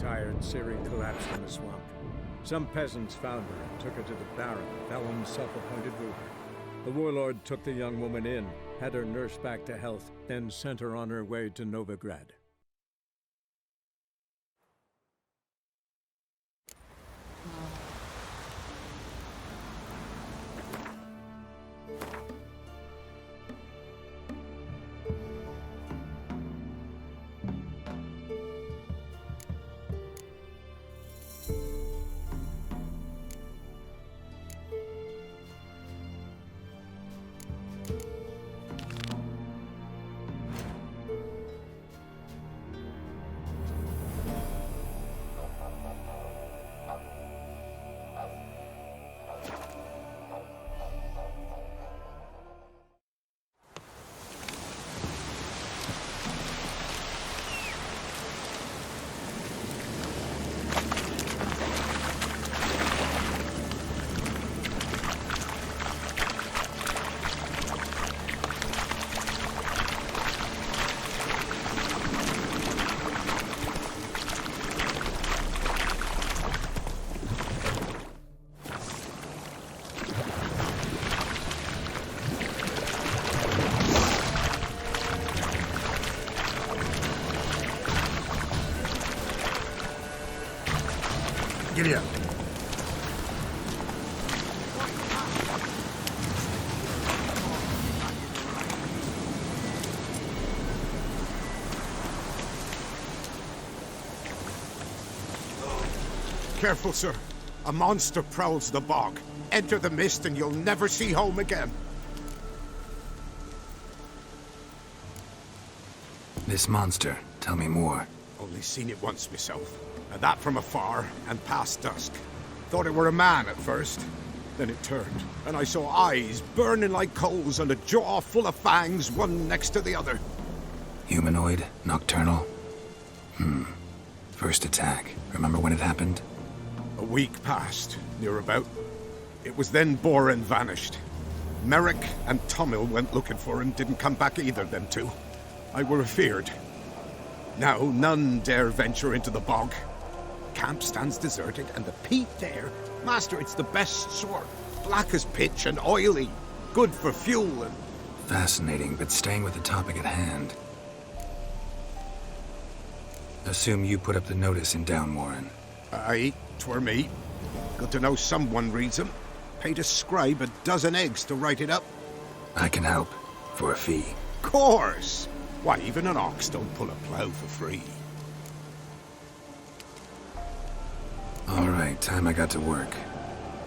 tired, Ciri collapsed in the swamp. Some peasants found her and took her to the Baron, Vellum's self-appointed ruler. The warlord took the young woman in, had her nursed back to health, then sent her on her way to Novigrad. Giddy up. Careful, sir. A monster prowls the bog. Enter the mist and you'll never see home again. This monster, tell me more. Only seen it once myself. And that from afar and past dusk. Thought it were a man at first. Then it turned, and I saw eyes burning like coals and a jaw full of fangs, one next to the other. Humanoid? Nocturnal? First attack. Remember when it happened? A week passed, near about. It was then Boren vanished. Merrick and Tomil went looking for him, didn't come back either, them two. I were afeard. Now none dare venture into the bog. Camp stands deserted, and the peat there, master, it's the best sort. Black as pitch and oily. Good for fuel and... Fascinating, but staying with the topic at hand. Assume you put up the notice in Downwarren. Aye, 'twere me. Good to know someone reads 'em. Paid a scribe a dozen eggs to write it up. I can help, for a fee. Course! Why, even an ox don't pull a plough for free. All right, time I got to work.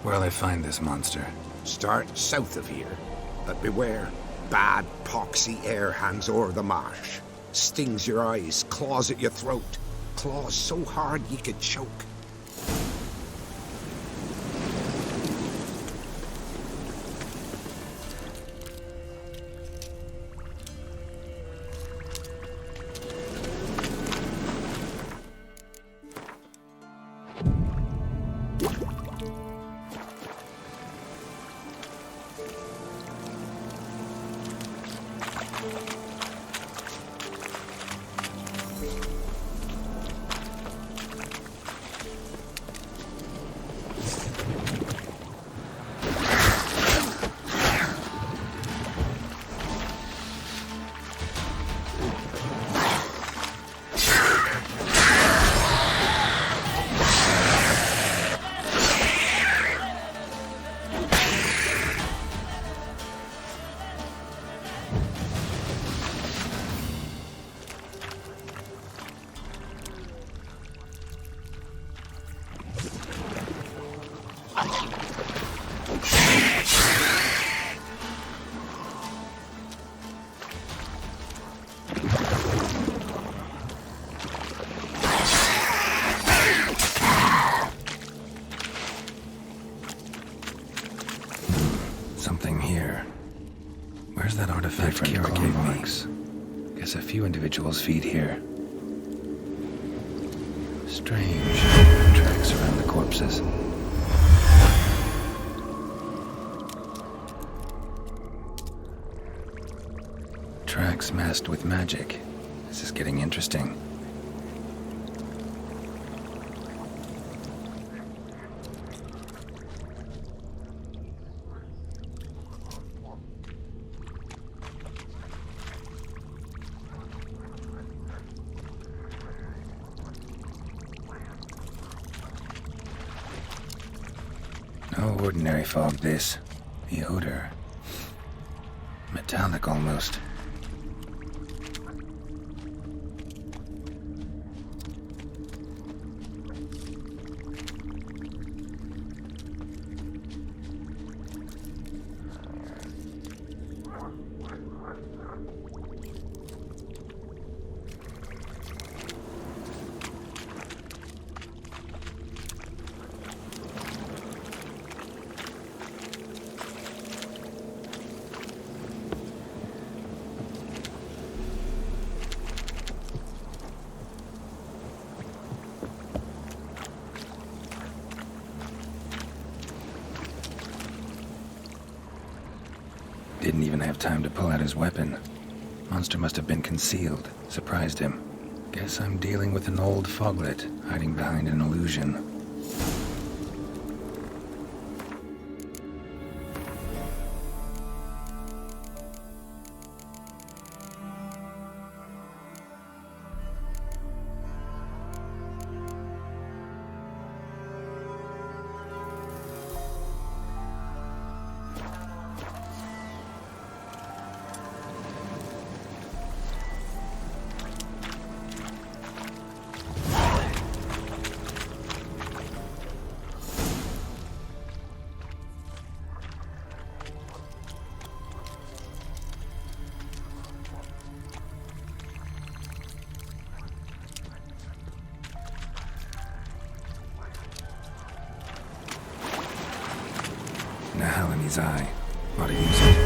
Where'll I find this monster? Start south of here. But beware, bad poxy air hangs o'er the marsh. Stings your eyes, claws at your throat. Claws so hard ye could choke. Something here. Where's that artifact Kira gave me? Guess a few individuals feed here. Strange. Tracks around the corpses. Tracks masked with magic. This is getting interesting. No ordinary fog, this. The odor. Metallic almost. Didn't even have time to pull out his weapon. Monster must have been concealed, surprised him. Guess I'm dealing with an old foglet, hiding behind an illusion. Now in his eye. Ought to use it.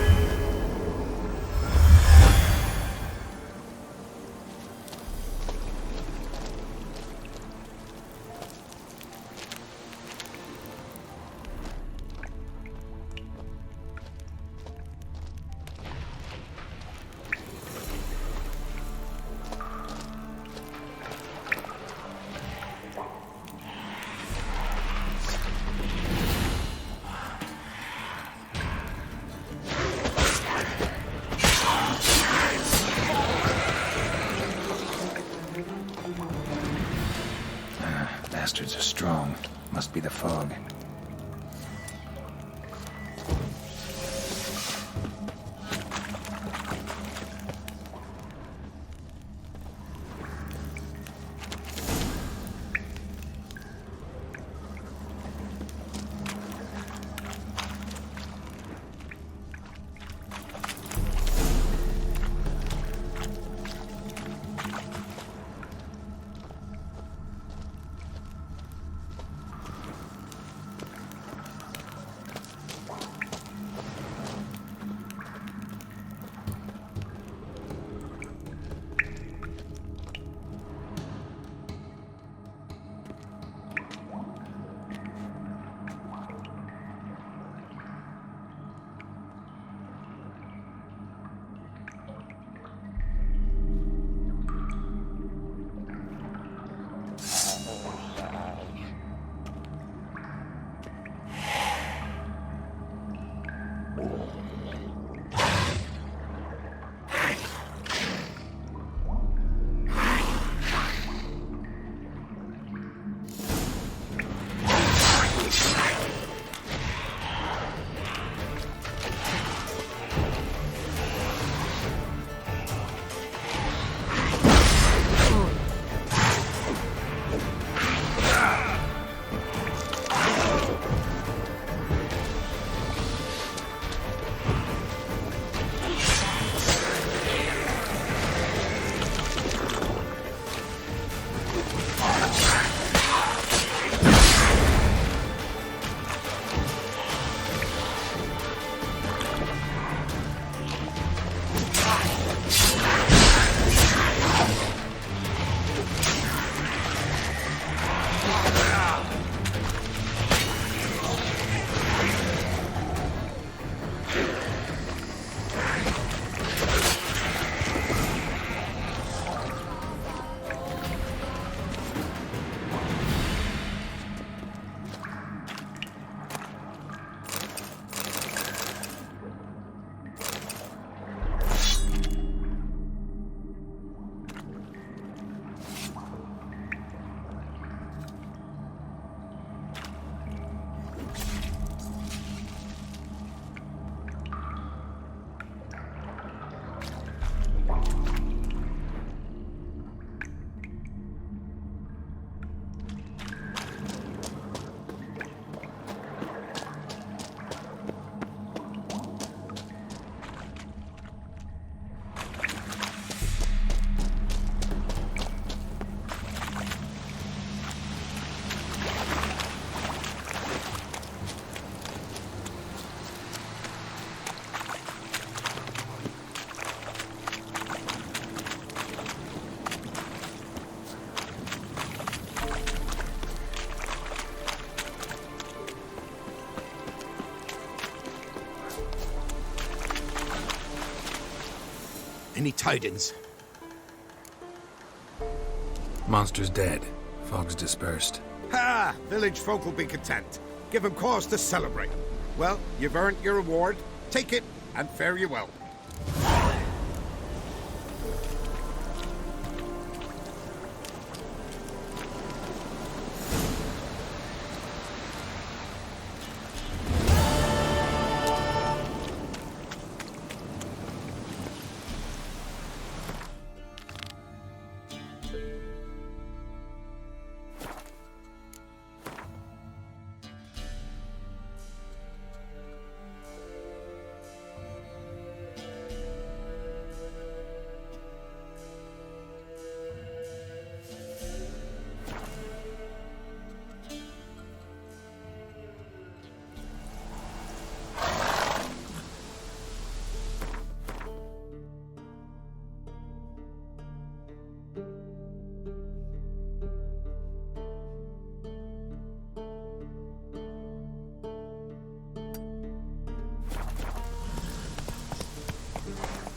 Bastards are strong. Must be the fog. Any tidings? Monster's dead. Fog's dispersed. Ha! Village folk will be content. Give 'em cause to celebrate. Well, you've earned your reward. Take it, and fare you well.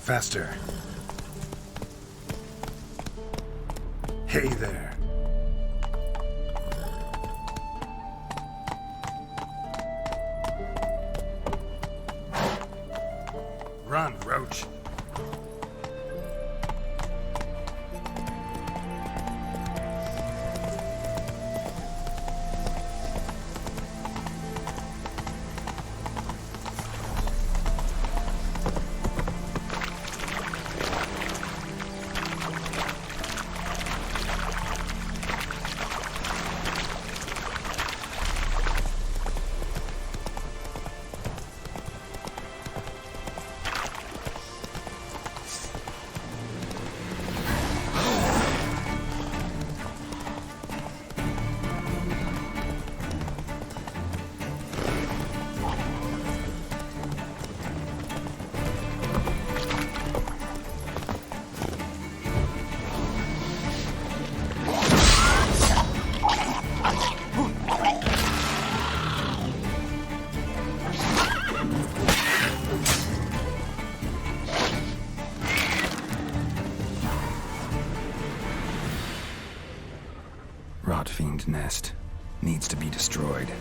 Faster. Hey there. Run, Roach. Rotfiend nest needs to be destroyed.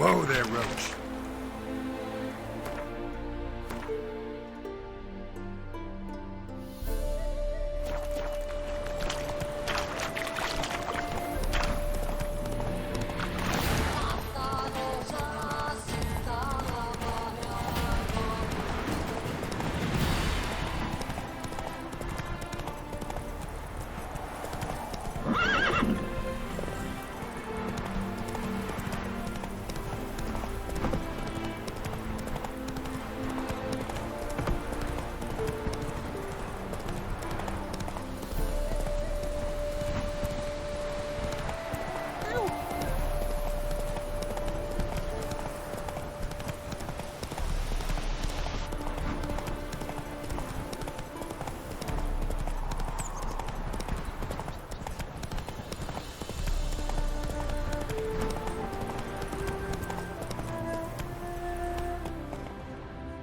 Whoa there, Roach.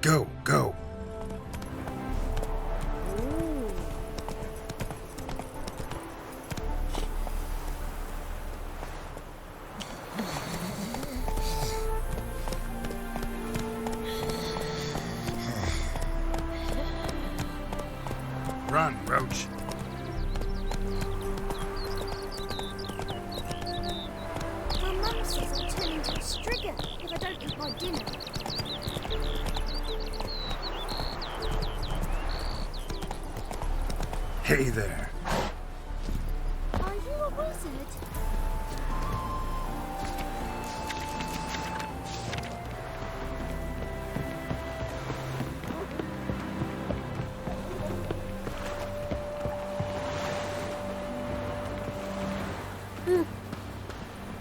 Go, go. Run, Roach. My mum says I'll turn into a strigger if I don't eat my dinner. Hey there. Are you a wizard?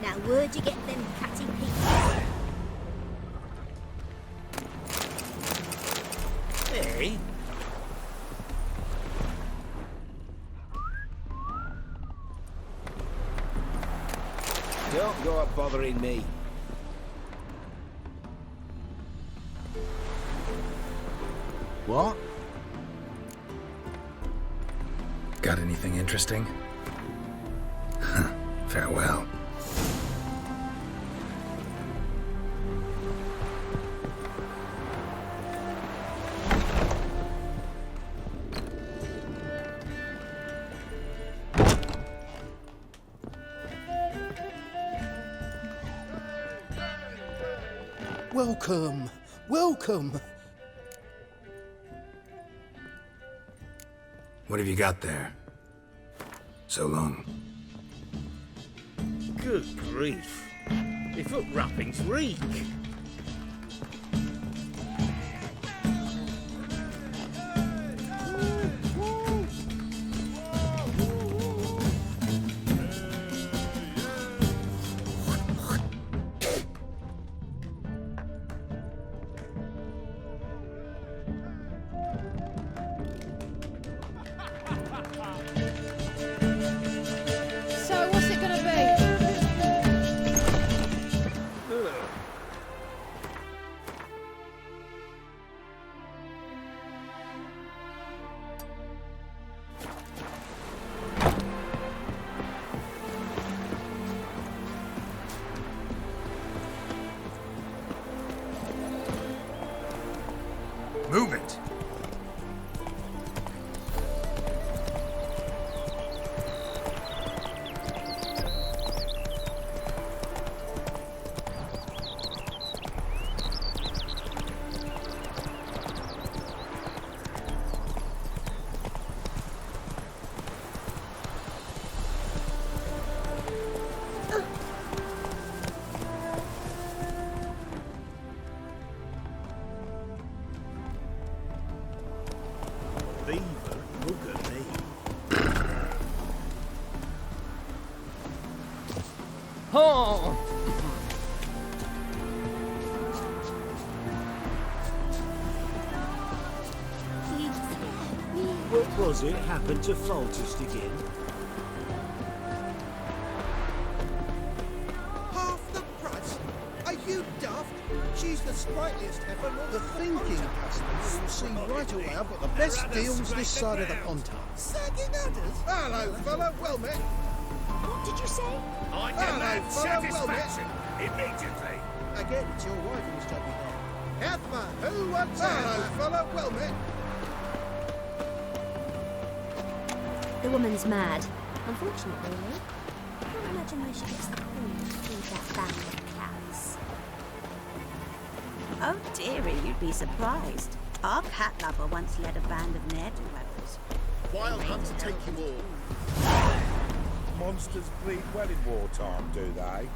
Now where'd you get them catty pieces? Hey? Don't go up bothering me. What? Got anything interesting? Farewell. Welcome, welcome. What have you got there? So long. Good grief. Your foot wrappings reek. So what's it gonna be? Move it. Beaver, look at me. Oh! What was it happened to FATUUS again? Half the price? Are you daft? She's the sprightliest heifer north The of the thinking Pontar. customers will see right away I've got the best deals this side of the Pontar. Sagging udders? Hello, fella. Well met. What did you say? I Hello, demand fella. Well satisfaction immediately. Again, it's your wife who's jumping there. Heffa, who wants hello, fella? Well met. The woman's mad. Unfortunately, I can't imagine where she gets the coin to feed that band of cats. Oh dearie, you'd be surprised. Our cat lover once led a band of ne'er-do-wells. Wild hunts take you all. Monsters bleed well in wartime, do they?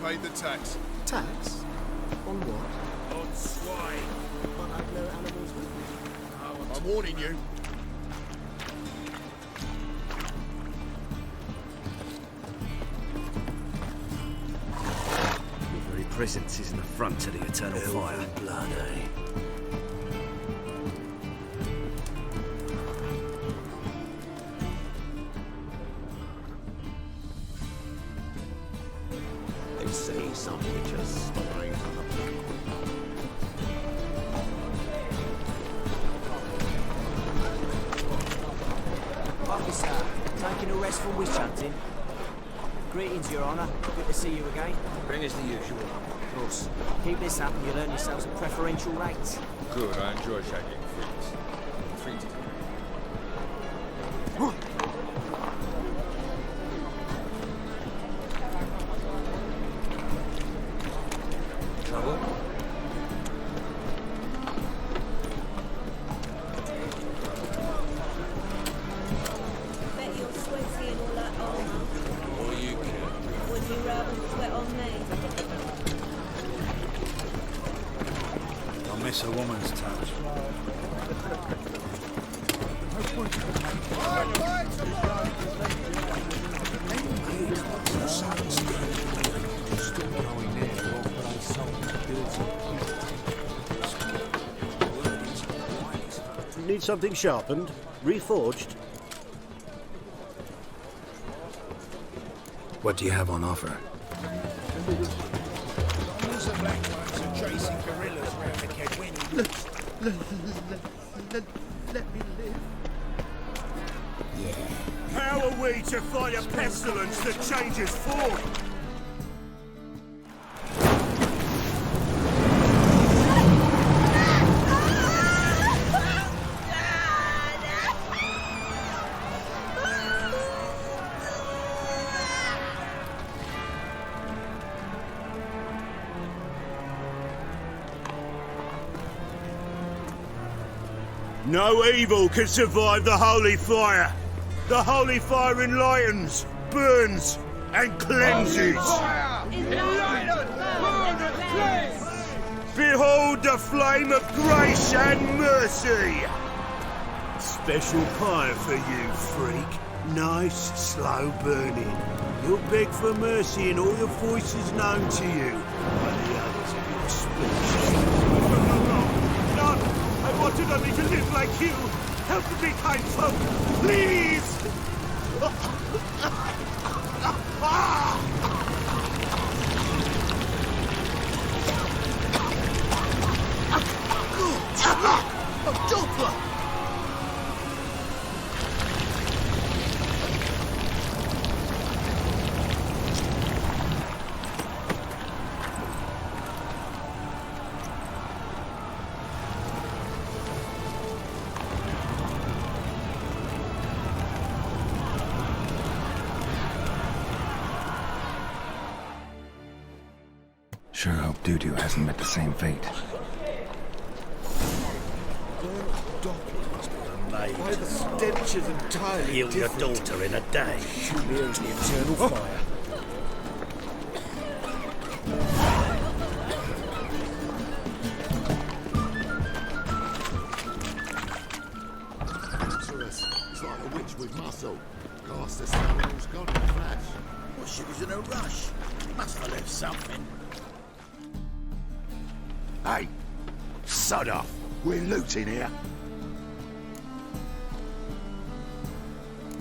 Paid the tax. Tax? On what? On swine. But I've no animals with me. I'm warning you. Your very presence is an affront to the eternal fire. Blood, eh? Say some witches spies on the planet. Officer, taking a rest from witch hunting. Greetings, Your Honour. Good to see you again. Bring us the usual. Of course. Keep this up and you'll earn yourselves a preferential rate. Good, I enjoy shagging freaks. Treated. Trouble? Bet you're sweaty and all that armour. All you can. Would you rather sweat on me? I'll miss a woman's touch. Need something sharpened? Reforged? What do you have on offer? Chasing gorillas round the Kedwini. Let me live. How are we to fight a pestilence that changes form? No evil can survive the holy fire. The holy fire enlightens, burns, and cleanses. Behold the flame of grace and mercy. Special pyre for you, freak. Nice, slow burning. You'll beg for mercy in all the voices known to you by the others of your species. No! I wanted only to live like you. Help me, kind folk, please! A Doppler! Sure hope Doo-Doo hasn't met the same fate. Why the stench is entirely Heal your daughter in a day. Shoot me into the eternal fire. sorceress. It's like a witch with muscle. Cast a spell and all's gone in a flash. Well, she was in a rush. Must have left something. Hey, sod off. We're looting here.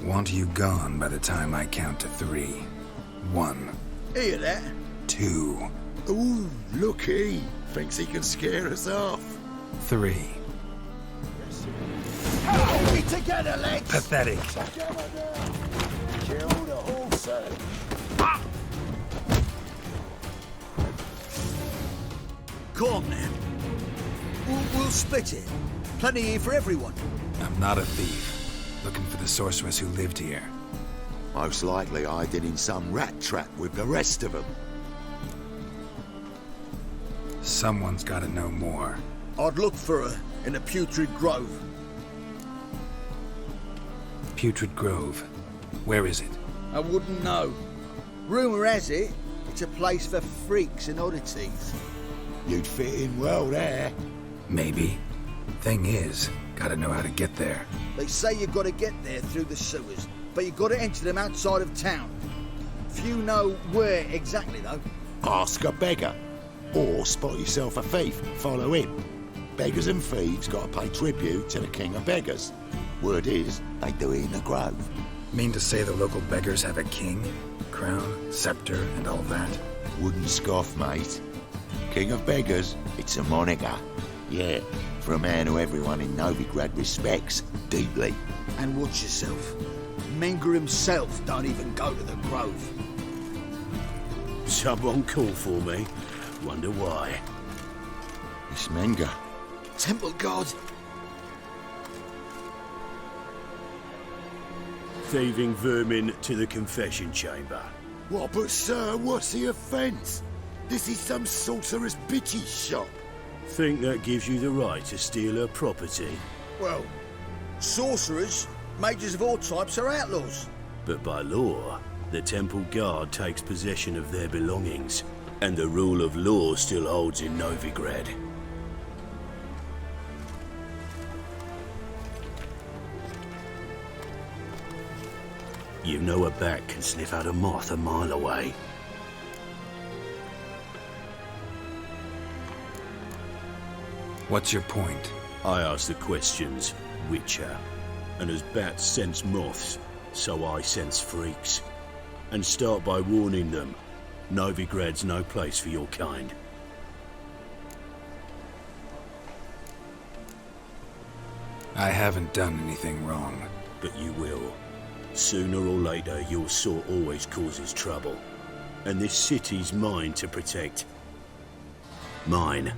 Want you gone by the time I count to 3. 1. Hear that? 2. Ooh, looky. Thinks he can scare us off. 3. Hold me together, legs! Pathetic. Kill the horses. Come on, now. We'll split it. Plenty here for everyone. I'm not a thief. Looking for the sorceress who lived here. Most likely hiding in some rat trap with the rest of them. Someone's got to know more. I'd look for her in the Putrid Grove. Putrid Grove. Where is it? I wouldn't know. Rumour has it, it's a place for freaks and oddities. You'd fit in well there. Maybe. Thing is, gotta know how to get there. They say you've got to get there through the sewers, but you've got to enter them outside of town. Few know where exactly, though. Ask a beggar. Or spot yourself a thief, follow him. Beggars and thieves got to pay tribute to the king of beggars. Word is, they do it in the grove. Mean to say the local beggars have a king, crown, scepter, and all that? Wouldn't scoff, mate. King of beggars, it's a moniker. Yeah, for a man who everyone in Novigrad respects deeply. And watch yourself. Menger himself don't even go to the grove. Someone call for me. Wonder why. It's Menger. Temple God. Thieving vermin to the confession chamber. What, but sir, what's the offence? This is some sorcerer's bitch's shop. Think that gives you the right to steal her property? Well, sorcerers, mages of all types are outlaws. But by law, the temple guard takes possession of their belongings, and the rule of law still holds in Novigrad. You know a bat can sniff out a moth a mile away. What's your point? I ask the questions, Witcher. And as bats sense moths, so I sense freaks. And start by warning them, Novigrad's no place for your kind. I haven't done anything wrong. But you will. Sooner or later, your sort always causes trouble. And this city's mine to protect. Mine.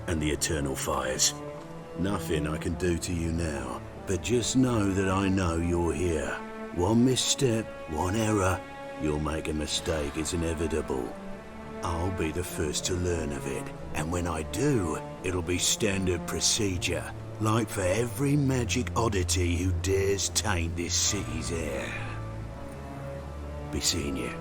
And the eternal fires. Nothing I can do to you now, but just know that I know you're here. One misstep, one error, you'll make a mistake, it's inevitable. I'll be the first to learn of it, and when I do, it'll be standard procedure, like for every magic oddity who dares taint this city's air. Be seeing you.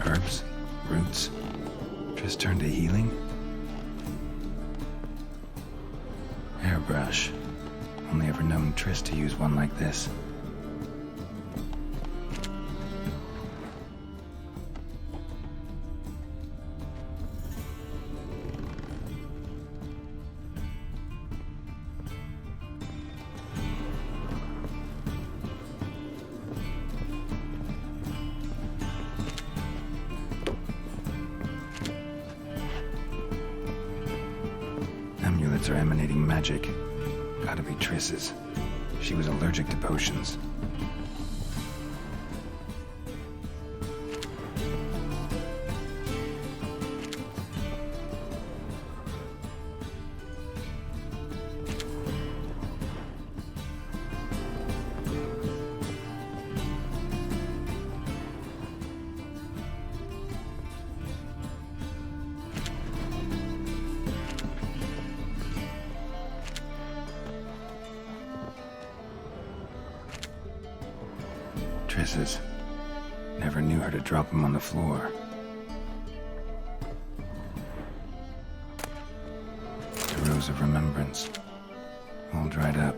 Herbs? Roots? TRISS turned to healing? Hairbrush. Only ever known TRISS to use one like this. Amulets are emanating magic. Gotta be TRISS's. She was allergic to potions. dresses. Never knew her to drop them on the floor. The rose of remembrance, all dried up.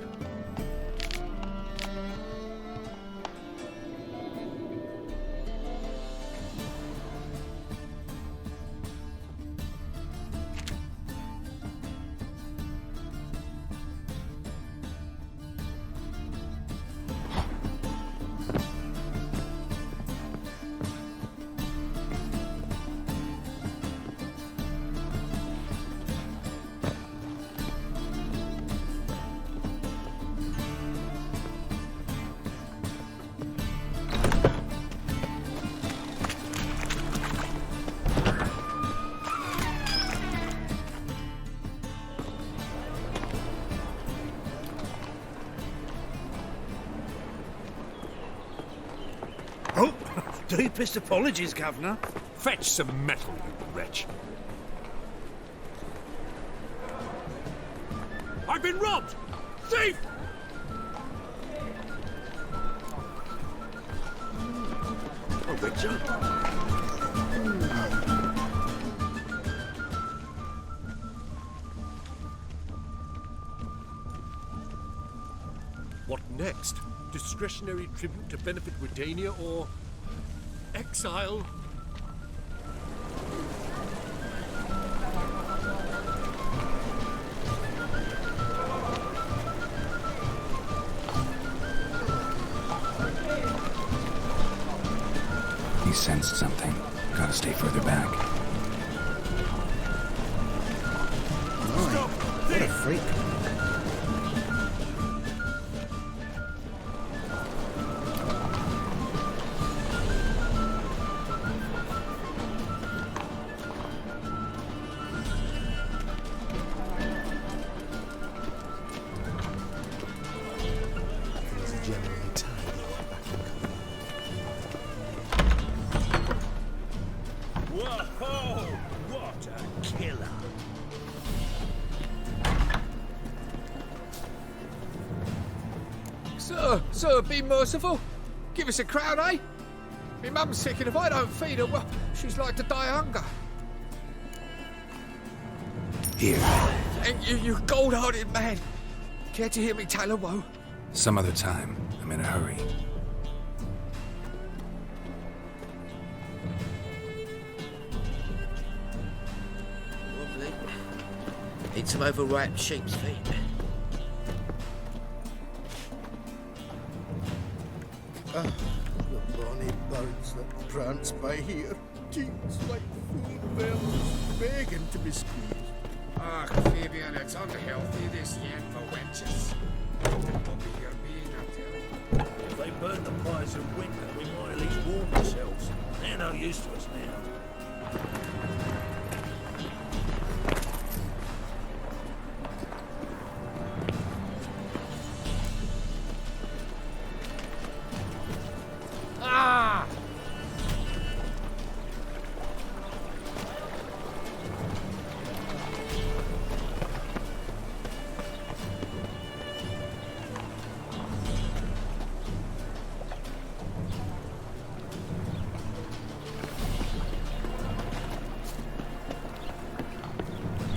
Oh, deepest apologies, Governor. Fetch some metal, you wretch. I've been robbed! Thief! Oh, Richard. What next? Discretionary tribute to benefit Redania or exile? He sensed something. Gotta stay further back. Stop! What a freak. Whoa! What a killer! Sir, be merciful. Give us a crown, eh? My mum's sick, and if I don't feed her, well, she's like to die of hunger. Here. Thank you, you gold-hearted man. Care to hear me tell a woe? Some other time. I'm in a hurry. Lovely. Eat some overripe sheep's feet. The bonny birds that prance by here, teens like food bells, begging to be squeezed. Ah, Fabian, it's unhealthy this yet for wenches. We'll be here being up there. If they burn the pyres in winter, we might at least warm ourselves. They're no use to us now. Ah!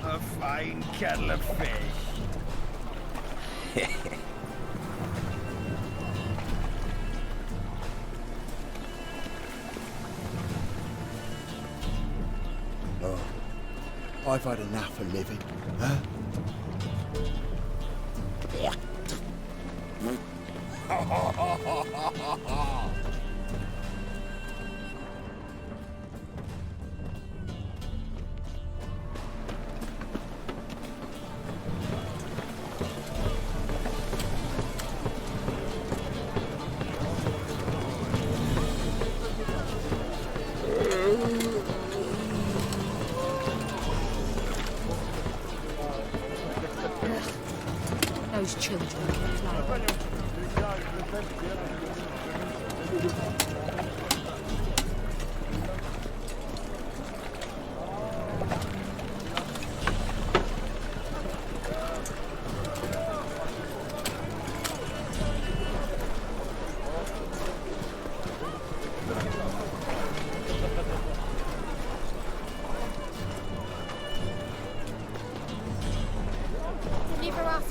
A fine kettle of fish. Oh, I've had enough of living, huh? Those children kept like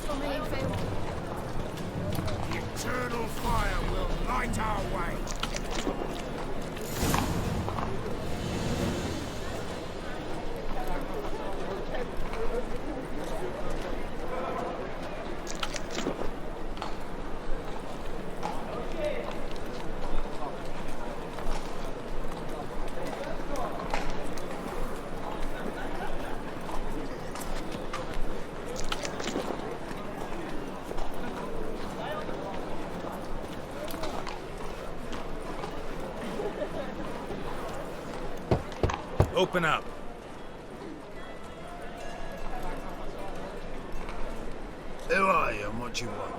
from here, Phil. The eternal fire will light our way. Open up. Who are you and what do you want?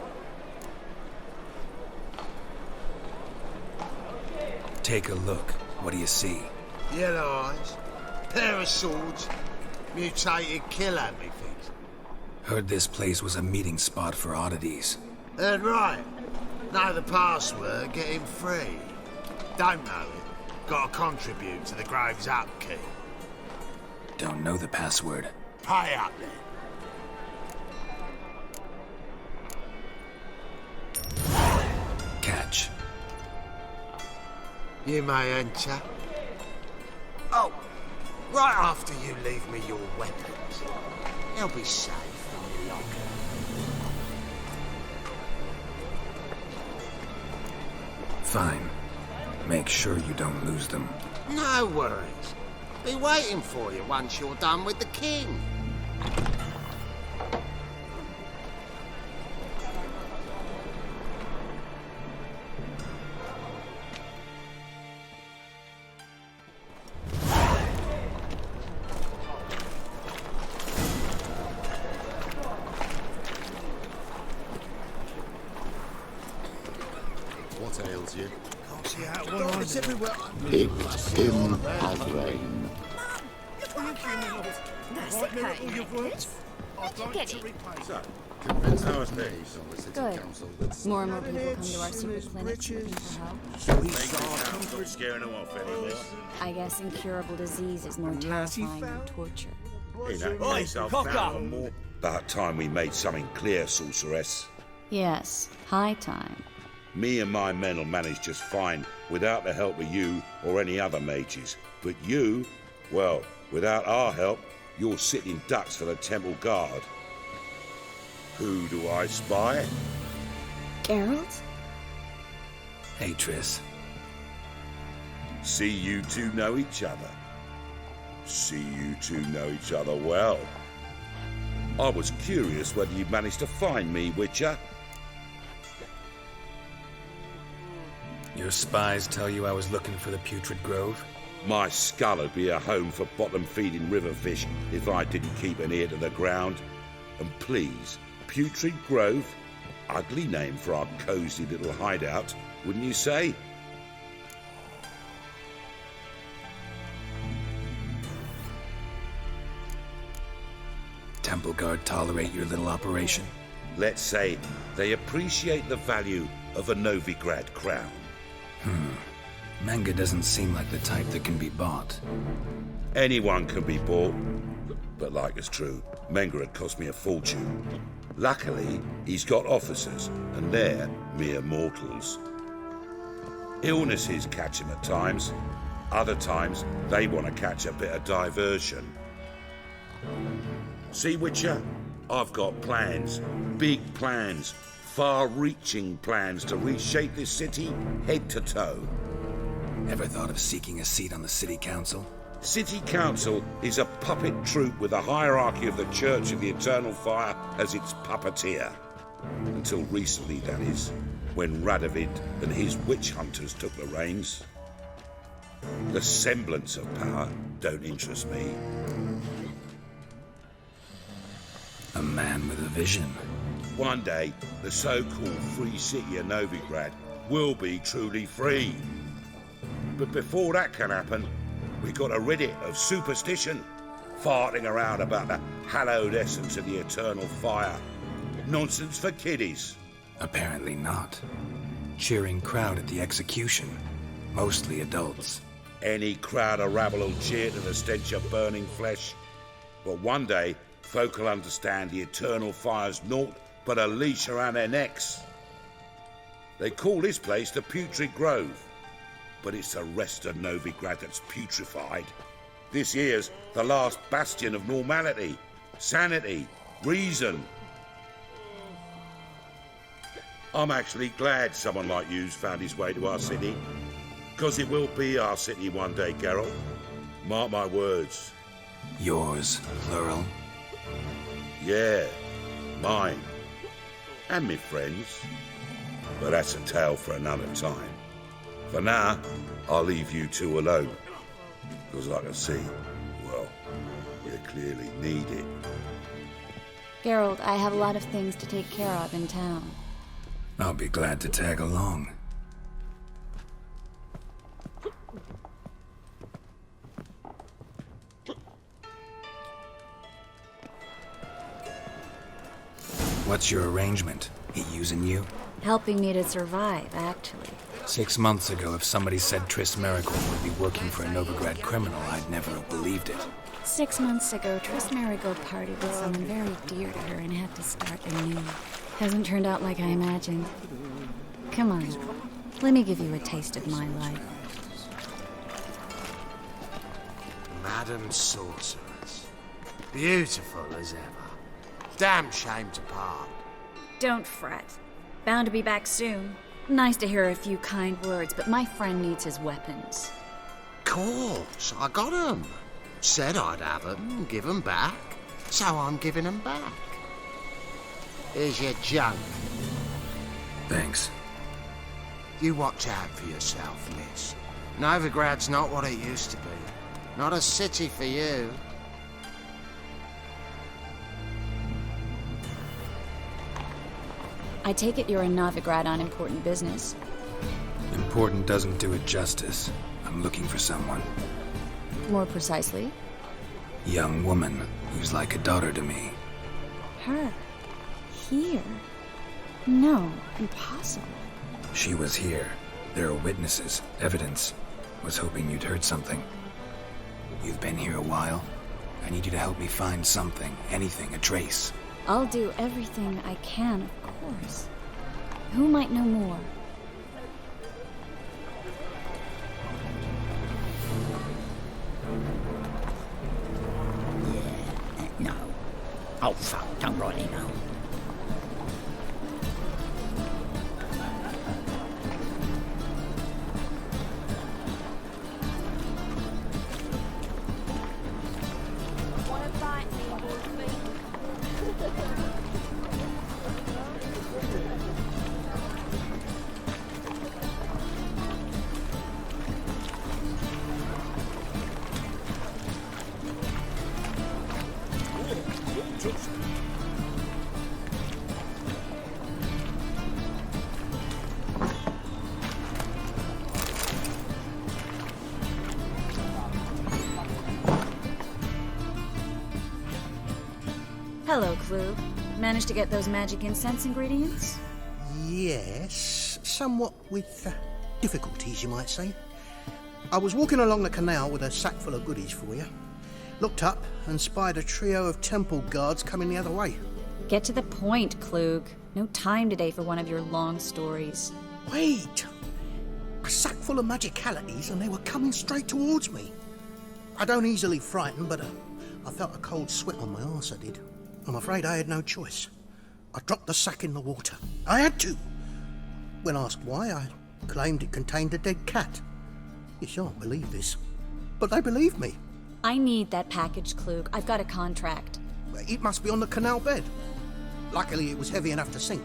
Take a look. What do you see? Yellow eyes, pair of swords, mutated killer, methinks. Heard this place was a meeting spot for oddities. Heard right. Know the password, get him free. Don't know it. Gotta contribute to the Grave's upkeep. Don't know the password. Pay up then. Catch. You may enter. Oh, right after you leave me your weapons. They'll be safe in your locker. Fine. Make sure you don't lose them. No worries. Be waiting for you once you're done with the king. What ails you? It's everywhere. It's in Hadrain. That's it, Curtis. Where'd you get it? Convince our days on the city Good. council that More and more people come to our super clinics looking for help. Stop scaring them off anymore. I guess incurable disease is more terrifying than torture. About time we made something clear, sorceress. Yes, high time. Me and my men will manage just fine without the help of you or any other mages. But you, well, without our help, you're sitting ducks for the temple guard. Who do I spy? Geralt? Hey, Triss. See you two know each other. See you two know each other well. I was curious whether you'd managed to find me, Witcher. Your spies tell you I was looking for the Putrid Grove? My skull would be a home for bottom-feeding river fish if I didn't keep an ear to the ground. And please, Putrid Grove? Ugly name for our cosy little hideout, wouldn't you say? Temple Guard tolerate your little operation? Let's say they appreciate the value of a Novigrad crown. Manga doesn't seem like the type that can be bought. Anyone can be bought, but like it's true, Menga had cost me a fortune. Luckily, he's got officers, and they're mere mortals. Illnesses catch him at times. Other times, they want to catch a bit of diversion. See, Witcher? I've got plans. Big plans. Far-reaching plans to reshape this city head to toe. Ever thought of seeking a seat on the city council? City council is a puppet troupe with a hierarchy of the Church of the Eternal Fire as its puppeteer. Until recently, that is, when Radovid and his witch hunters took the reins. The semblance of power don't interest me. A man with a vision. One day, the so-called free city of Novigrad will be truly free. But before that can happen, we got to rid it of superstition, farting around about the hallowed essence of the eternal fire. Nonsense for kiddies. Apparently not. Cheering crowd at the execution. Mostly adults. Any crowd of rabble will cheer to the stench of burning flesh. But one day, folk will understand the eternal fire's naught but a leash around their necks. They call this place the Putrid Grove, but it's the rest of Novigrad that's putrefied. This here's the last bastion of normality, sanity, reason. I'm actually glad someone like you's found his way to our city, because it will be our city one day, Geralt. Mark my words. Yours, plural? Yeah, mine. And me friends. But that's a tale for another time. For now, I'll leave you two alone. Because I can see, well, you clearly need it. Geralt, I have a lot of things to take care of in town. I'll be glad to tag along. What's your arrangement? He using you? Helping me to survive, actually. 6 months ago, if somebody said TRISS MERIGOLD would be working for a Novigrad criminal, I'd never have believed it. 6 months ago, TRISS MERIGOLD partied with someone very dear to her and had to start anew. Hasn't turned out like I imagined. Come on, let me give you a taste of my life. Madam Sorceress. Beautiful as ever. Damn shame to part. Don't fret. Bound to be back soon. Nice to hear a few kind words, but my friend needs his weapons. Course, I got 'em. Said I'd have 'em and give 'em back. So I'm giving 'em back. Here's your junk. Thanks. You watch out for yourself, miss. Novigrad's not what it used to be. Not a city for you. I take it you're in Novigrad on important business. Important doesn't do it justice. I'm looking for someone. More precisely? Young woman who's like a daughter to me. Her? Here? No, impossible. She was here. There are witnesses, evidence. Was hoping you'd heard something. You've been here a while. I need you to help me find something, anything, a trace. I'll do everything I can, of course. Who might know more? No. Oh, fuck, don't really know. Hello, Klug. Managed to get those magic incense ingredients? Yes, somewhat with difficulties, you might say. I was walking along the canal with a sack full of goodies for you. Looked up and spied a trio of temple guards coming the other way. Get to the point, Klug. No time today for one of your long stories. Wait! A sack full of magicalities and they were coming straight towards me. I don't easily frighten, but I felt a cold sweat on my arse, I did. I'm afraid I had no choice. I dropped the sack in the water. I had to. When asked why, I claimed it contained a dead cat. You shan't believe this, but they believed me. I need that package, Klug. I've got a contract. It must be on the canal bed. Luckily, it was heavy enough to sink.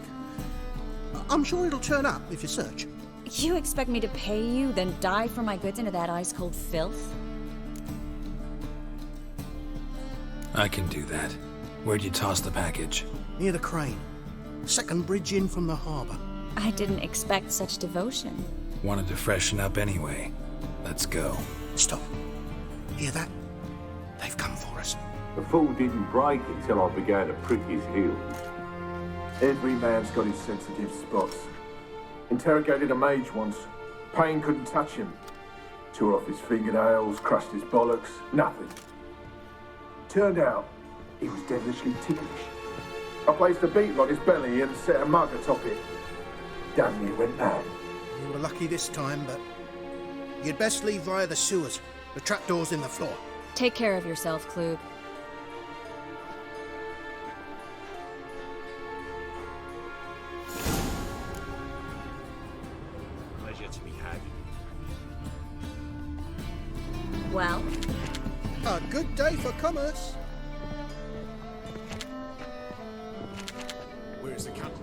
I'm sure it'll turn up if you search. You expect me to pay you, then dive for my goods into that ice-cold filth? I can do that. Where'd you toss the package? Near the crane. Second bridge in from the harbour. I didn't expect such devotion. Wanted to freshen up anyway. Let's go. Stop. Hear that? They've come for us. The fool didn't break until I began to prick his heels. Every man's got his sensitive spots. Interrogated a mage once. Pain couldn't touch him. Tore off his fingernails, crushed his bollocks, nothing. Turned out, he was devilishly ticklish. I placed a beetle on his belly and set a mug atop it. Damn near went out. You were lucky this time, but you'd best leave via the sewers. The trapdoor's in the floor. Take care of yourself, Klug. Pleasure to be had. Well? A good day for commerce. Where's the captain?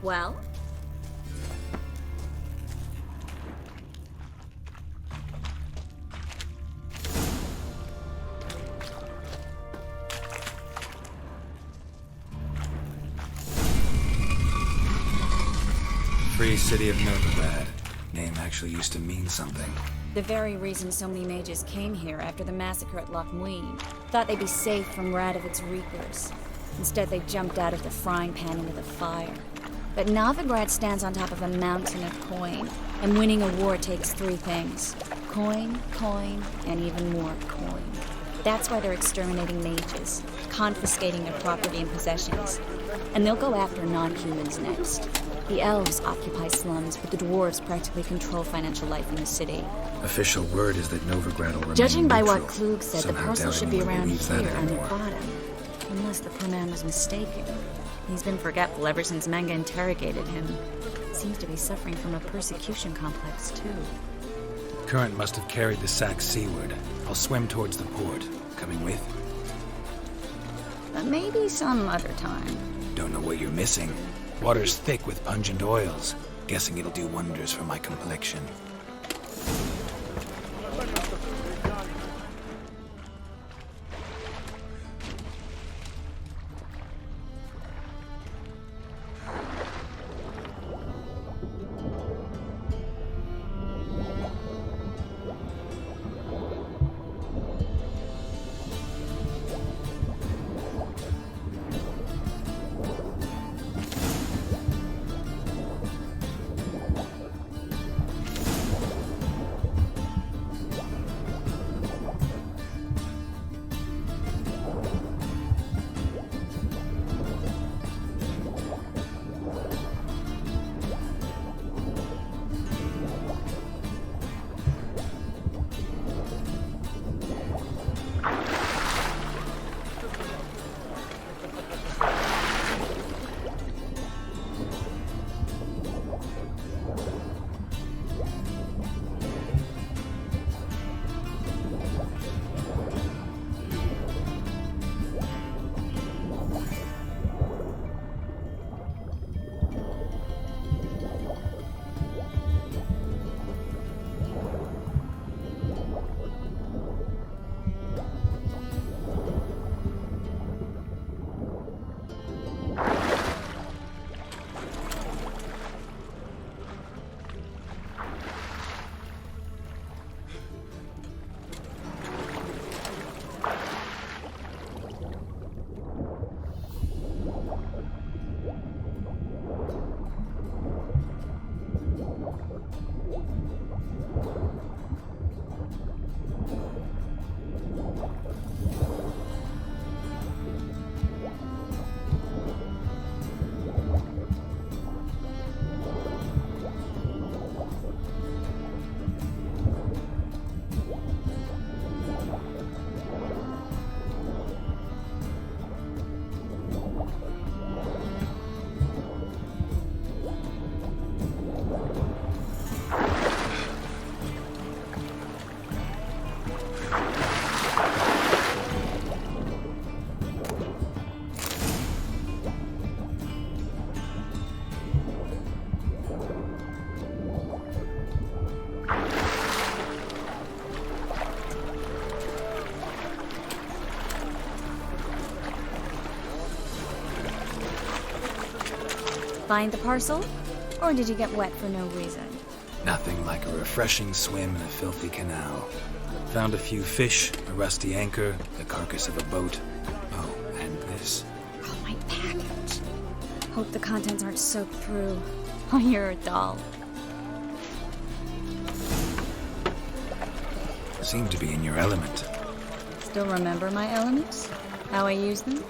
Well? Free City of Novigrad. Name actually used to mean something. The very reason so many mages came here after the massacre at Loch Muin. Thought they'd be safe from Radovic's reapers. Instead, they jumped out of the frying pan into the fire. But Novigrad stands on top of a mountain of coin, and winning a war takes three things. Coin, coin, and even more coin. That's why they're exterminating mages, confiscating their property and possessions. And they'll go after non-humans next. The elves occupy slums, but the dwarves practically control financial life in the city. Official word is that Novigrad will remain Judging by neutral. what Klug said, the Somehow parcel should be doubting around believes that here on the anymore. bottom. Unless the poor man was mistaken. He's been forgetful ever since Manga interrogated him. Seems to be suffering from a persecution complex, too. Current must have carried the sack seaward. I'll swim towards the port. Coming with? But maybe some other time. Don't know what you're missing. Water's thick with pungent oils. Guessing it'll do wonders for my complexion. Find the parcel? Or did you get wet for no reason? Nothing like a refreshing swim in a filthy canal. Found a few fish, a rusty anchor, the carcass of a boat. Oh, and this. Oh, my package. Hope the contents aren't soaked through. Oh, you're a doll. Seem to be in your element. Still remember my elements? How I use them?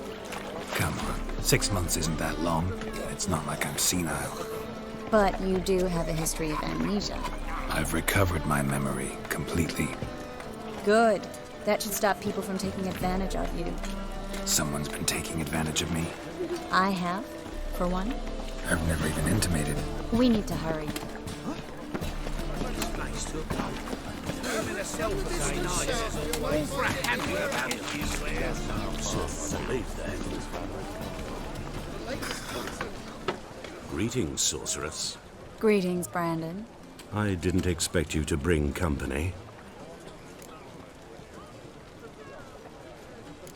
Come on, 6 months isn't that long. It's not like I'm senile. But you do have a history of amnesia. I've recovered my memory completely. Good. That should stop people from taking advantage of you. Someone's been taking advantage of me. I have, for one. I've never even intimated. We need to hurry. Greetings, sorceress. Greetings, Brandon. I didn't expect you to bring company.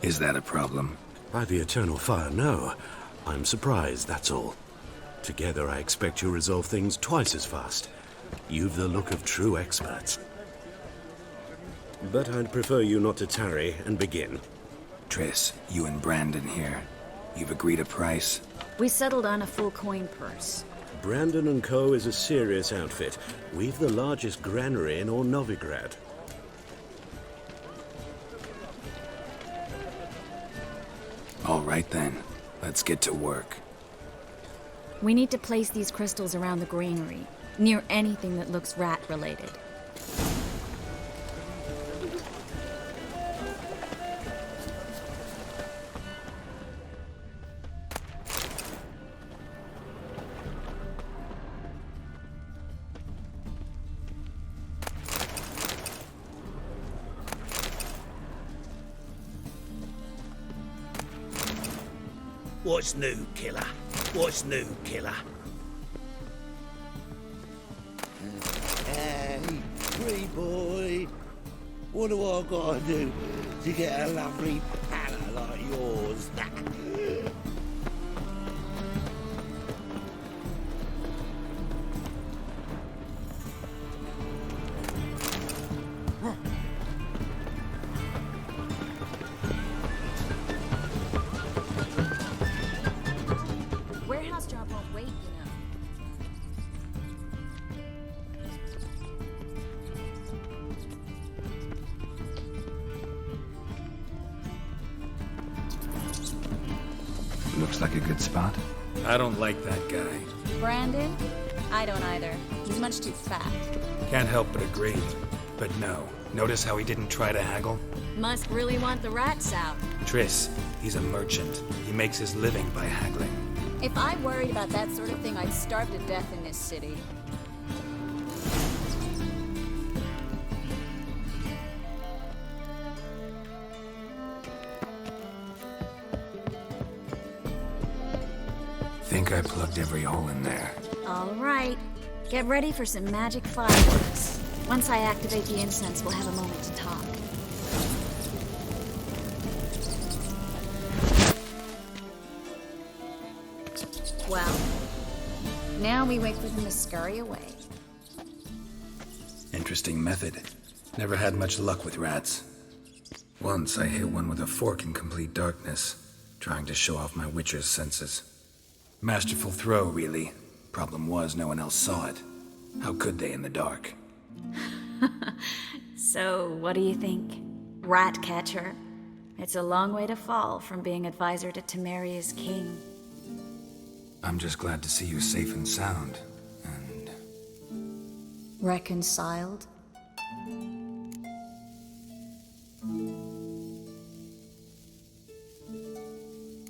Is that a problem? By the eternal fire, no. I'm surprised, that's all. Together, I expect you'll resolve things twice as fast. You've the look of true experts. But I'd prefer you not to tarry and begin. Triss, you and Brandon here. You've agreed a price? We settled on a full coin purse. Brandon & Co. is a serious outfit. We've the largest granary in all Novigrad. All right then, let's get to work. We need to place these crystals around the granary, near anything that looks rat-related. What's new, killer? What's new, killer? Hey, free boy. What do I gotta do to get a lovely palate like yours? Warehouse job won't wait, you know. Looks like a good spot. I don't like that guy. Brandon? I don't either. He's much too fat. Can't help but agree. But no, notice how he didn't try to haggle? Must really want the rats out. Triss, he's a merchant. He makes his living by haggling. If I worried about that sort of thing, I'd starve to death in this city. Think I plugged every hole in there. All right. Get ready for some magic fireworks. Once I activate the incense, we'll have a moment to talk. Well, now we wait for them to scurry away. Interesting method. Never had much luck with rats. Once I hit one with a fork in complete darkness, trying to show off my witcher's senses. Masterful throw, really. Problem was, no one else saw it. How could they in the dark? So, what do you think? Rat catcher? It's a long way to fall from being advisor to Temeria's king. I'm just glad to see you safe and sound. Reconciled?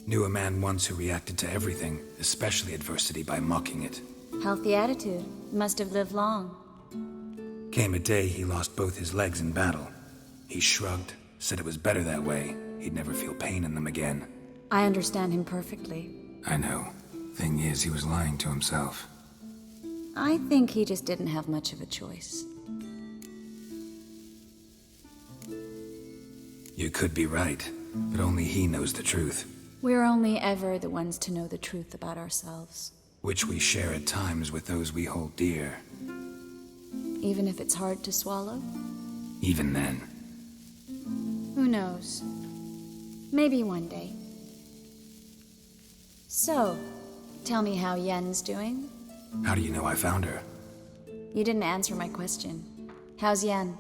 Knew a man once who reacted to everything, especially adversity, by mocking it. Healthy attitude. Must have lived long. Came a day he lost both his legs in battle. He shrugged, said it was better that way. He'd never feel pain in them again. I understand him perfectly. I know. Thing is, he was lying to himself. I think he just didn't have much of a choice. You could be right, but only he knows the truth. We're only ever the ones to know the truth about ourselves. Which we share at times with those we hold dear. Even if it's hard to swallow? Even then. Who knows? Maybe one day. So, tell me how Yen's doing? How do you know I found her? You didn't answer my question. How's Yen?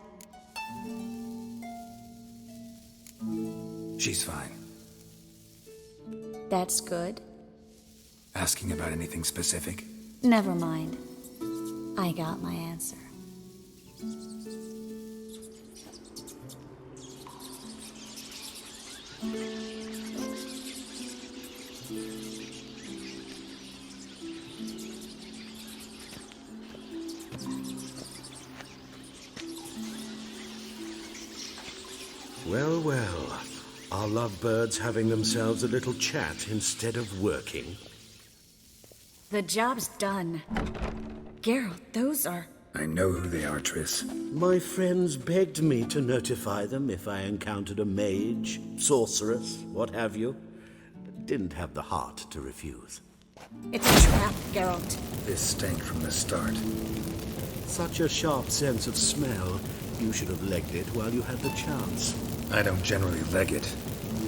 She's fine. That's good. Asking about anything specific? Never mind. I got my answer. Well, well. Are lovebirds having themselves a little chat instead of working? The job's done. Geralt, those are... I know who they are, Triss. My friends begged me to notify them if I encountered a mage, sorceress, what have you. Didn't have the heart to refuse. It's a trap, Geralt. This stank from the start. Such a sharp sense of smell. You should have legged it while you had the chance. I don't generally leg it.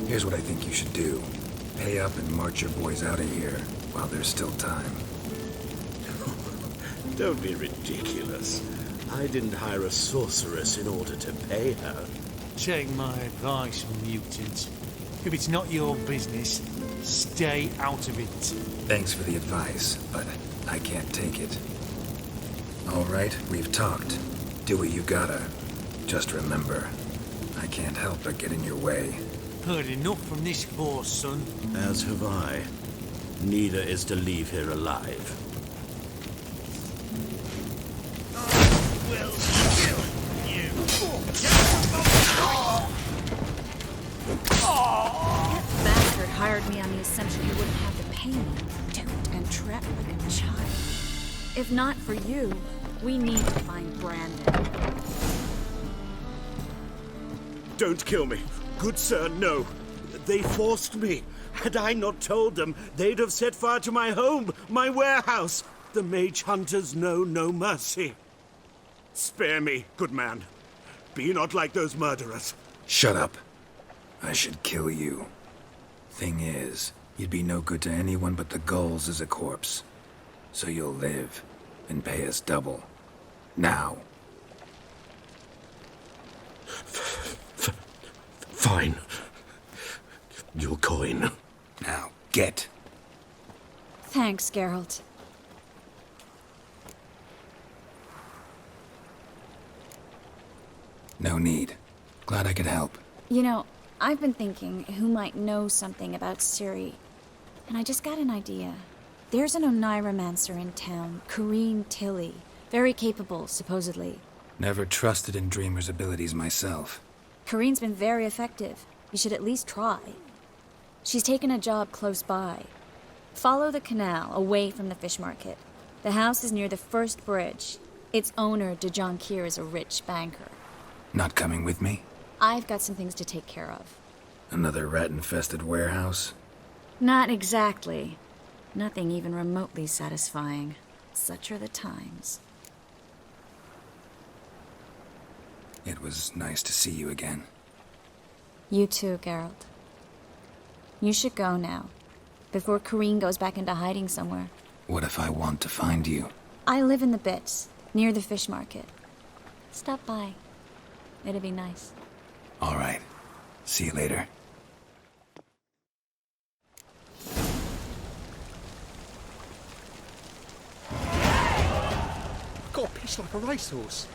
Here's what I think you should do. Pay up and march your boys out of here while there's still time. Don't be ridiculous. I didn't hire a sorceress in order to pay her. Take my advice, mutant. If it's not your business, stay out of it. Thanks for the advice, but I can't take it. All right, we've talked. Do what you gotta. Just remember, I can't help but get in your way. Heard enough from this horse, son. As have I. Neither is to leave here alive. Will kill you. That bastard hired me on the assumption he wouldn't have to pay me. Duped and trapped like a child. If not for you, we need to find Brandon. Don't kill me. Good sir, no. They forced me. Had I not told them, they'd have set fire to my home, my warehouse. The mage hunters know no mercy. Spare me, good man. Be not like those murderers. Shut up. I should kill you. Thing is, you'd be no good to anyone but the gulls as a corpse. So you'll live and pay us double. Now. Fine. Your coin. Now, get. Thanks, Geralt. No need. Glad I could help. You know, I've been thinking who might know something about Ciri. And I just got an idea. There's an Oneiromancer in town, Corrine Tilly. Very capable, supposedly. Never trusted in Dreamer's abilities myself. Corrine's been very effective. You should at least try. She's taken a job close by. Follow the canal, away from the fish market. The house is near the first bridge. Its owner, de Jonquier, is a rich banker. Not coming with me? I've got some things to take care of. Another rat-infested warehouse? Not exactly. Nothing even remotely satisfying. Such are the times. It was nice to see you again. You too, Geralt. You should go now, before Corrine goes back into hiding somewhere. What if I want to find you? I live in the Bits, near the fish market. Stop by. It'd be nice. All right. See you later. Got a pitch like a racehorse.